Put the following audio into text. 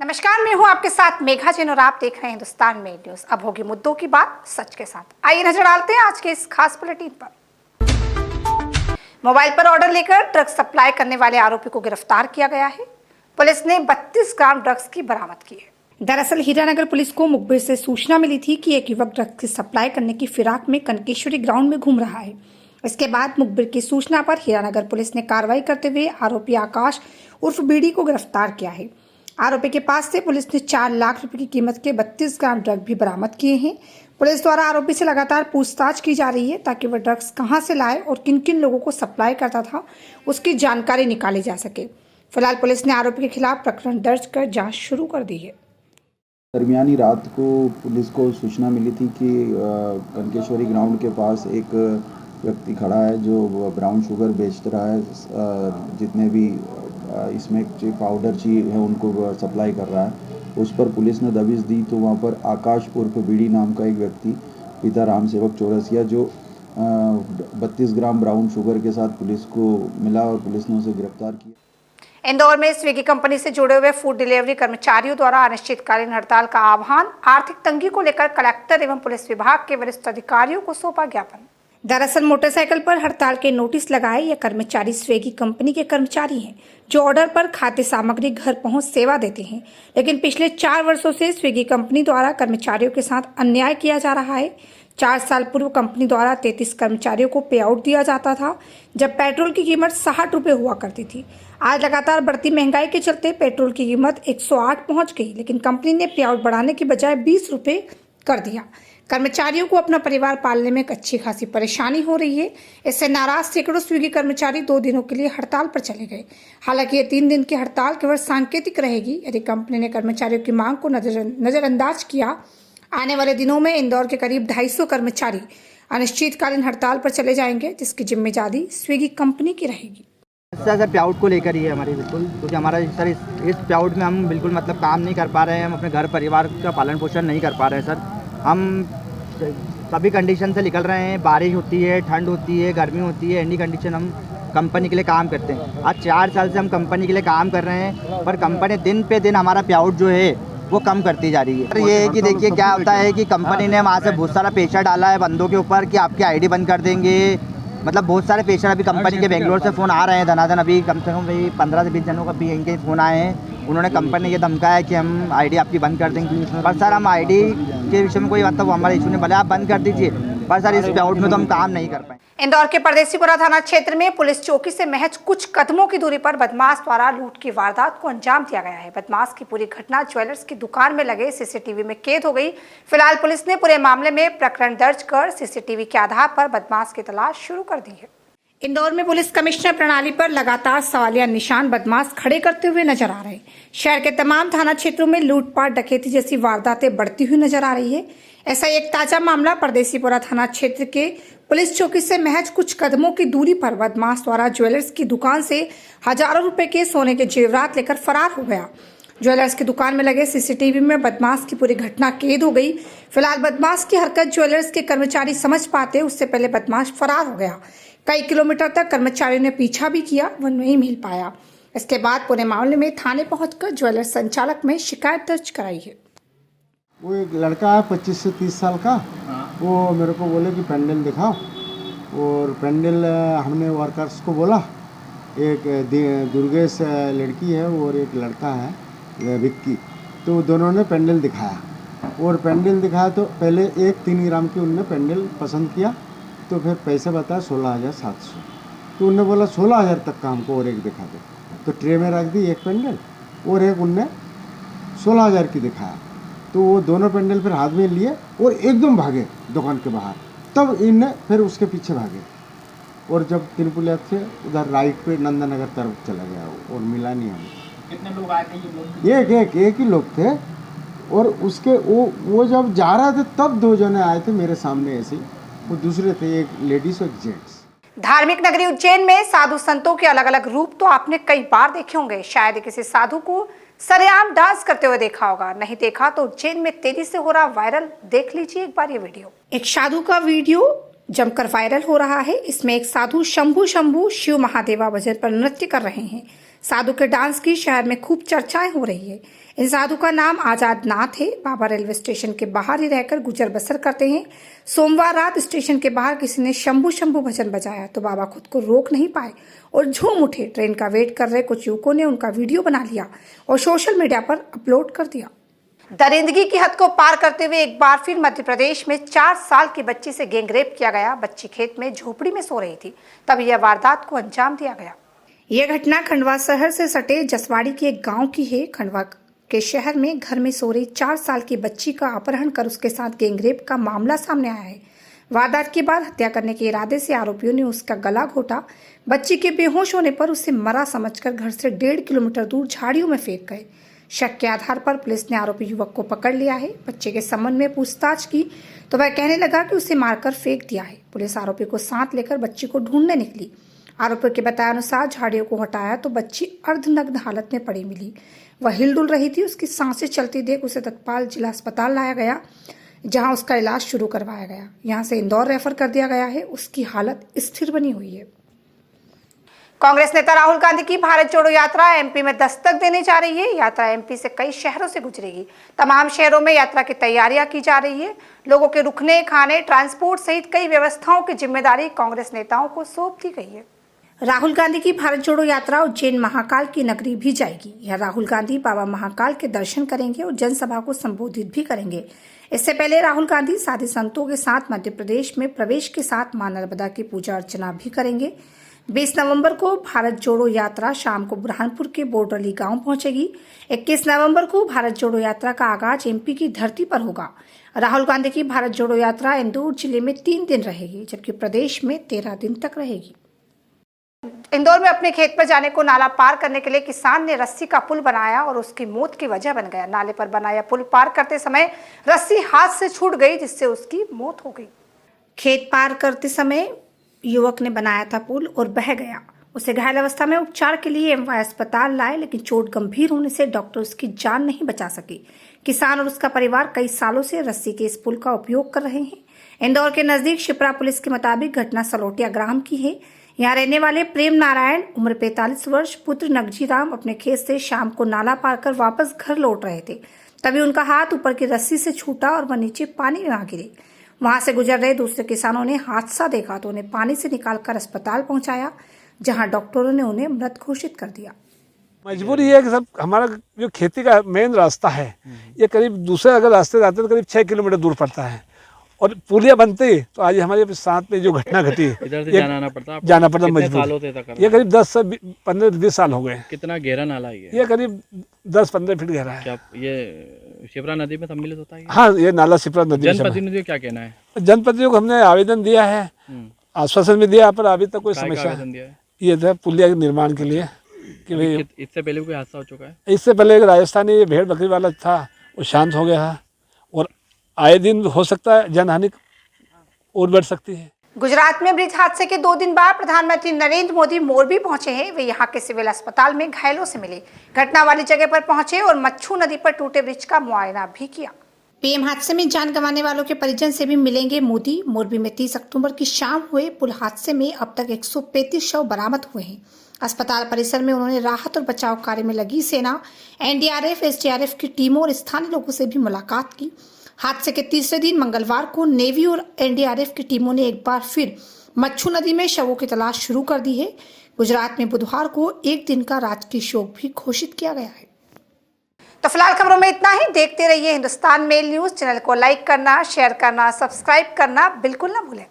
नमस्कार, मैं हूं आपके साथ मेघा जैन और आप देख रहे हैं हिंदुस्तान में न्यूज। अब होगी मुद्दों की बात सच के साथ। आइए नजर डालते हैं आज के इस खास बुलेटिन पर। मोबाइल पर ऑर्डर लेकर ड्रग्स सप्लाई करने वाले आरोपी को गिरफ्तार किया गया है। पुलिस ने 32 ग्राम ड्रग्स की बरामद की है। दरअसल हीरानगर पुलिस को मुखबिर से सूचना मिली थी कि एक युवक ड्रग्स की सप्लाई करने की फिराक में कनकेश्वरी ग्राउंड में घूम रहा है। इसके बाद मुखबिर की सूचना पर हीरानगर पुलिस ने कार्रवाई करते हुए आरोपी आकाश उर्फ बीडी को गिरफ्तार किया है। आरोपी के पास से पुलिस ने 4 लाख रुपए की कीमत के 32 ग्राम ड्रग भी बरामद किए हैं। पुलिस द्वारा आरोपी से लगातार पूछताछ की जा रही है ताकि वह ड्रग्स कहां से लाए और किन किन लोगों को सप्लाई करता था उसकी जानकारी निकाली जा सके। फिलहाल पुलिस ने आरोपी के खिलाफ प्रकरण दर्ज कर जांच शुरू कर दी है। दरमियानी रात को पुलिस को सूचना मिली थी कि कनकेश्वरी ग्राउंड के पास एक व्यक्ति खड़ा है जो ब्राउन शुगर बेच रहा है। जितने भी इसमें पाउडर चीज है उनको सप्लाई कर रहा है। उस पर पुलिस ने दबिश दी तो वहाँ पर आकाश उर्फ बीडी नाम का एक व्यक्ति पिता राम सेवक चौरसिया जो 32 ग्राम ब्राउन शुगर के साथ पुलिस को मिला और पुलिस ने उसे गिरफ्तार किया। इंदौर में स्विगी कंपनी से जुड़े हुए फूड डिलीवरी कर्मचारियों द्वारा अनिश्चितकालीन हड़ताल का आह्वान। आर्थिक तंगी को लेकर कलेक्टर एवं पुलिस विभाग के वरिष्ठ अधिकारियों को सौंपा ज्ञापन। दरअसल मोटरसाइकिल पर हड़ताल के नोटिस लगाए ये कर्मचारी स्विगी कंपनी के कर्मचारी हैं जो ऑर्डर पर खाद्य सामग्री घर पहुंच सेवा देते हैं। लेकिन पिछले 4 वर्षों से स्विगी कंपनी द्वारा कर्मचारियों के साथ अन्याय किया जा रहा है। 4 साल पूर्व कंपनी द्वारा 33 कर्मचारियों को पे आउट दिया जाता था जब पेट्रोल की कीमत 60 रुपये हुआ करती थी। आज लगातार बढ़ती महंगाई के चलते पेट्रोल की कीमत 108 पहुंच गई, लेकिन कंपनी ने पे आउट बढ़ाने की बजाय 20 रुपये कर दिया। कर्मचारियों को अपना परिवार पालने में एक अच्छी खासी परेशानी हो रही है। इससे नाराज सैकड़ों स्विगी कर्मचारी 2 दिनों के लिए हड़ताल पर चले गए। हालांकि ये 3 दिन की हड़ताल केवल सांकेतिक रहेगी। यदि कंपनी ने कर्मचारियों की मांग को नजरअंदाज किया, आने वाले दिनों में इंदौर के करीब 250 कर्मचारी अनिश्चितकालीन हड़ताल पर चले जाएंगे, जिसकी जिम्मेदारी स्विगी कंपनी की रहेगी। सर पे आउट को लेकर ही है हमारी, बिल्कुल, क्योंकि हमारा सर इस पे आउट में हम बिल्कुल मतलब काम नहीं कर पा रहे हैं। हम अपने घर परिवार का पालन पोषण नहीं कर पा रहे हैं सर। हम सभी कंडीशन से निकल रहे हैं। बारिश होती है, ठंड होती है, गर्मी होती है, एनी कंडीशन हम कंपनी के लिए काम करते हैं। आज 4 साल से हम कंपनी के लिए काम कर रहे हैं, पर कंपनी दिन पे दिन हमारा पे आउट जो है वो कम करती जा रही है। सर ये है कि देखिए क्या होता है कि कंपनी ने वहाँ से बहुत सारा प्रेशर डाला है बंदों के ऊपर कि आपकी आईडी बंद कर देंगे। मतलब बहुत सारे प्रेशर अभी कंपनी के बेंगलोर से फ़ोन आ रहे हैं धनाधन। अभी कम से कम 15 से 20 जनों का भी इनके फ़ोन आए हैं। उन्होंने कंपनी ये धमकाया कि हम आईडी आपकी बंद कर देंगे। पर सर हम आईडी के विषय में कोई मतलब हमारा इशू नहीं, भले आप बंद कर दीजिए, पर सर इस पे आउट में तो हम काम नहीं कर पाए। इंदौर के परदेसीपुरा थाना क्षेत्र में पुलिस चौकी से महज कुछ कदमों की दूरी पर बदमाश द्वारा लूट की वारदात को अंजाम दिया गया है। बदमाश की पूरी घटना ज्वेलर्स की दुकान में लगे सीसीटीवी में कैद हो गई। फिलहाल पुलिस ने पूरे मामले में प्रकरण दर्ज कर सीसीटीवी के आधार पर बदमाश की तलाश शुरू कर दी है। इंदौर में पुलिस कमिश्नर प्रणाली पर लगातार सवालिया निशान बदमाश खड़े करते हुए नजर आ रहे हैं। शहर के तमाम थाना क्षेत्रों में लूटपाट, डकैती जैसी वारदातें बढ़ती हुई नजर आ रही है। ऐसा एक ताजा मामला परदेसीपुरा थाना क्षेत्र के पुलिस चौकी से महज कुछ कदमों की दूरी पर बदमाश द्वारा ज्वेलर्स की दुकान से हजारों रुपए के सोने के जेवरात लेकर फरार हो गया। ज्वेलर्स की दुकान में लगे सीसीटीवी में बदमाश की पूरी घटना कैद हो गई। फिलहाल बदमाश की हरकत ज्वेलर्स के कर्मचारी समझ पाते उससे पहले बदमाश फरार हो गया। कई किलोमीटर तक कर्मचारियों ने पीछा भी किया, वह नहीं मिल पाया। इसके बाद पूरे मामले में थाने पहुंचकर ज्वेलर्स संचालक में शिकायत दर्ज कराई है। वो एक लड़का है 25 से 30 साल का। वो मेरे को बोले कि पेंडल दिखाओ, और पेंडल हमने वर्कर्स को बोला। एक दुर्गेश लड़की है और एक लड़का है विक्की, तो दोनों ने पेंडल दिखाया। और पेंडल दिखाया तो पहले एक 3 ग्राम की उनने पेंडल पसंद किया, तो फिर पैसे बताया 16,700। तो उनने बोला 16,000 तक का हमको और एक दिखा दे। तो ट्रे में रख दी एक पेंडल और एक उनने 16,000 की दिखाया। तो वो दोनों पेंडल फिर हाथ में लिए और एकदम भागे दुकान के बाहर। तब इनने फिर उसके पीछे भागे और जब तिरपुलिया से उधर राइट पे नंदनगर तरफ चला गया और मिला नहीं हमें। कितने लोग आए थे ये लोग? एक ही लोग थे। और उसके वो जब जा रहे थे तब 2 जने आए थे मेरे सामने ऐसे, वो दूसरे थे, एक लेडीज और जेंट्स। धार्मिक नगरी उज्जैन में साधु संतों के अलग अलग रूप तो आपने कई बार देखे होंगे। शायद किसी साधु को सरेआम डांस करते हुए देखा होगा। नहीं देखा तो उज्जैन में तेजी से हो रहा वायरल, देख लीजिए एक बार ये वीडियो। एक साधु का वीडियो जमकर वायरल हो रहा है। इसमें एक साधु शंभू शंभू शिव महादेवा भजन पर नृत्य कर रहे हैं। साधु के डांस की शहर में खूब चर्चाएं हो रही है। इन साधु का नाम आजाद नाथ है। बाबा रेलवे स्टेशन के बाहर ही रहकर गुजर बसर करते हैं। सोमवार रात स्टेशन के बाहर किसी ने शंभू शंभू भजन बजाया तो बाबा खुद को रोक नहीं पाए और झूम उठे। ट्रेन का वेट कर रहे कुछ युवकों ने उनका वीडियो बना लिया और सोशल मीडिया पर अपलोड कर दिया। दरिंदगी की हद को पार करते हुए एक बार फिर मध्य प्रदेश में 4 साल की बच्ची से गैंगरेप किया गया। बच्ची खेत में झोपड़ी में सो रही थी, तब यह वारदात को अंजाम दिया गया। यह घटना खंडवा शहर से सटे जसवाड़ी के एक गांव की है। खंडवा के शहर में घर में सो रही 4 साल की बच्ची का अपहरण कर उसके साथ गैंगरेप का मामला सामने आया है। वारदात के बाद हत्या करने के इरादे से आरोपियों ने उसका गला घोटा। बच्ची के बेहोश होने पर उसे मरा समझकर घर से 1.5 किलोमीटर दूर झाड़ियों में फेंक गए। शक के आधार पर पुलिस ने आरोपी युवक को पकड़ लिया है। बच्चे के संबंध में पूछताछ की तो वह कहने लगा कि उसे मारकर फेंक दिया है। पुलिस आरोपी को साथ लेकर बच्ची को ढूंढने निकली। आरोपियों के बताए अनुसार झाड़ियों को हटाया तो बच्ची अर्धनग्न हालत में पड़ी मिली। वह हिलडुल रही थी। उसकी सांसें चलती देख उसे तत्काल जिला अस्पताल लाया गया, जहां उसका इलाज शुरू करवाया गया। यहां से इंदौर रेफर कर दिया गया है। उसकी हालत स्थिर बनी हुई है। कांग्रेस नेता राहुल गांधी की भारत जोड़ो यात्रा एमपी में दस्तक देने जा रही है। यात्रा एमपी से कई शहरों से गुजरेगी। तमाम शहरों में यात्रा की तैयारियां की जा रही है। लोगों के रुकने, खाने, ट्रांसपोर्ट सहित कई व्यवस्थाओं की जिम्मेदारी कांग्रेस नेताओं को सौंप दी गई है। राहुल गांधी की भारत जोड़ो यात्रा उज्जैन महाकाल की नगरी भी जाएगी। यह राहुल गांधी बाबा महाकाल के दर्शन करेंगे और जनसभा को संबोधित भी करेंगे। इससे पहले राहुल गांधी साधु संतों के साथ मध्य प्रदेश में प्रवेश के साथ मां नर्मदा की पूजा अर्चना भी करेंगे। 20 नवंबर को भारत जोड़ो यात्रा शाम को बुरहानपुर के बोडरली गांव पहुंचेगी। 21 नवंबर को भारत जोड़ो यात्रा का आगाज एमपी की धरती पर होगा। राहुल गांधी की भारत जोड़ो यात्रा इंदौर जिले में 3 दिन रहेगी, जबकि प्रदेश में 13 दिन तक रहेगी। इंदौर में अपने खेत पर जाने को नाला पार करने के लिए किसान ने रस्सी का पुल बनाया और उसकी मौत की वजह बन गया। नाले पर बनाया पुल पार करते समय रस्सी हाथ से छूट गई, जिससे उसकी मौत हो गई। खेत पार करते समय युवक ने बनाया था पुल और बह गया। उसे घायल अवस्था में उपचार के लिए एमवाय अस्पताल लाए, लेकिन चोट गंभीर होने से डॉक्टर उसकी जान नहीं बचा सके। किसान और उसका परिवार कई सालों से रस्सी के इस पुल का उपयोग कर रहे हैं। इंदौर के नजदीक शिप्रा पुलिस के मुताबिक घटना सलोटिया ग्राम की है। यहाँ रहने वाले प्रेम नारायण उम्र 45 वर्ष पुत्र नगजी राम अपने खेत से शाम को नाला पार कर वापस घर लौट रहे थे। तभी उनका हाथ ऊपर की रस्सी से छूटा और वह नीचे पानी में आ गिरे। वहां से गुजर रहे दूसरे किसानों ने हादसा देखा तो उन्हें पानी से निकालकर अस्पताल पहुंचाया, जहां डॉक्टरों ने उन्हें मृत घोषित कर दिया। मजबूरी ये है कि सब हमारा जो खेती का मेन रास्ता है, ये करीब दूसरे अगर रास्ते जाते तो करीब 6 किलोमीटर दूर पड़ता है और पुलिया बनते तो आज हमारे साथ में जो घटना घटी इधर से जाना पड़ता मजबूर। ये करीब 10 से 15-20 साल हो गए। कितना गहरा नाला है ये करीब 10-15 फीट गहरा है। क्या ये शिप्रा नदी में सम्मिलित होता है? हाँ, ये नाला शिप्रा नदी। जनप्रतिनिधियों क्या कहना है? जनप्रतिनिधियों को हमने आवेदन दिया है, आश्वासन भी दिया, पर अभी तक कोई समस्या ये था पुलिया के निर्माण के लिए कि भाई इससे पहले कोई हादसा हो चुका है? इससे पहले एक राजस्थानी भेड़ बकरी वाला था, वो शांत हो गया है और आए दिन हो सकता है जनहानि और बढ़ सकती है। गुजरात में ब्रिज हादसे के 2 दिन बाद प्रधानमंत्री नरेंद्र मोदी मोरबी पहुंचे हैं। वे यहां के सिविल अस्पताल में घायलों से मिले, घटना वाली जगह पर पहुंचे और मच्छू नदी पर टूटे ब्रिज का मुआयना भी किया। पीएम हादसे में जान गंवाने वालों के परिजन से भी मिलेंगे मोदी। मोरबी में 30 अक्टूबर की शाम हुए पुल हादसे में अब तक 135 शव बरामद हुए हैं। अस्पताल परिसर में उन्होंने राहत और बचाव कार्य में लगी सेना, एनडीआरएफ, एसडीआरएफ की टीमों और स्थानीय लोगों से भी मुलाकात की। हादसे के तीसरे दिन मंगलवार को नेवी और एनडीआरएफ की टीमों ने एक बार फिर मच्छू नदी में शवों की तलाश शुरू कर दी है। गुजरात में बुधवार को 1 दिन का राजकीय शोक भी घोषित किया गया है। तो फिलहाल खबरों में इतना ही। देखते रहिए हिंदुस्तान मेल न्यूज। चैनल को लाइक करना, शेयर करना, सब्सक्राइब करना बिल्कुल ना भूलें।